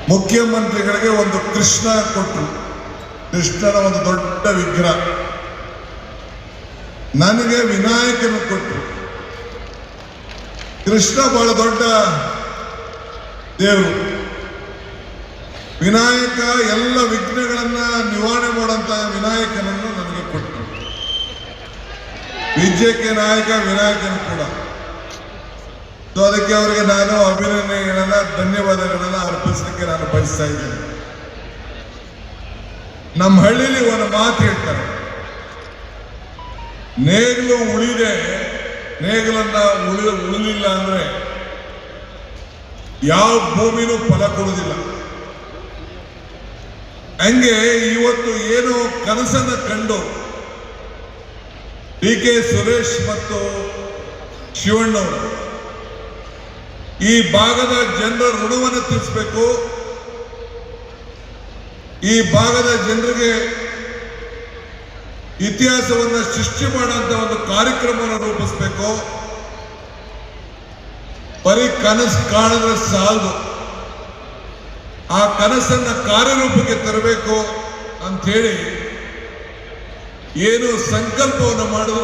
ಮುಖ್ಯಮಂತ್ರಿಗಳಿಗೆ ಒಂದು ಕೃಷ್ಣ ಕೊಟ್ಟರು, ಕೃಷ್ಣನ ಒಂದು ದೊಡ್ಡ ವಿಗ್ರಹ. ನನಗೆ ವಿನಾಯಕನ ಕೊಟ್ಟರು. ಕೃಷ್ಣ ಬಹಳ ದೊಡ್ಡ ದೇವರು, ವಿನಾಯಕ ಎಲ್ಲ ವಿಘ್ನಗಳನ್ನ ನಿವಾರಣೆ ಮಾಡುವಂತ ವಿನಾಯಕನನ್ನು ನನಗೆ ಕೊಟ್ಟರು. ವಿಜಯಕ್ಕೆ ನಾಯಕ ವಿನಾಯಕನ ಕೂಡ. ಸೊ ಅದಕ್ಕೆ ಅವರಿಗೆ ನಾನು ಅಭಿನಂದನೆಗಳನ್ನ ಧನ್ಯವಾದಗಳನ್ನ ಅರ್ಪಿಸಲಿಕ್ಕೆ ನಾನು ಬಯಸ್ತಾ ಇದ್ದೇನೆ. ನಮ್ಮ ಹಳ್ಳಿಲಿ ಒಂದು ಮಾತು ಹೇಳ್ತಾರೆ, ನೇಗಿಲು ಉಳಿದೆ, ನೇಗಿಲನ್ನ ಉಳಿಲಿಲ್ಲ ಅಂದ್ರೆ ಯಾವ ಭೂಮಿನೂ ಫಲ ಕೊಡುವುದಿಲ್ಲ. ಹಂಗೆ ಇವತ್ತು ಏನು ಕನಸನ್ನ ಕಂಡು ಡಿ ಕೆ ಸುರೇಶ್ ಮತ್ತು ಶಿವಣ್ಣವರು ಈ ಭಾಗದ ಜನರ ಋಣವನ್ನು ತೀರಿಸಬೇಕು, ಈ ಭಾಗದ ಜನರಿಗೆ ಇತಿಹಾಸವನ್ನು ಸೃಷ್ಟಿ ಮಾಡುವಂತ ಒಂದು ಕಾರ್ಯಕ್ರಮವನ್ನು ರೂಪಿಸಬೇಕು. ಬರೀ ಕನಸು ಕಾಣಿದ್ರೆ ಸಾಲದು, ಆ ಕನಸನ್ನ ಕಾರ್ಯರೂಪಕ್ಕೆ ತರಬೇಕು ಅಂತ ಹೇಳಿ ಏನು ಸಂಕಲ್ಪವನ್ನು ಮಾಡಿದ್ರು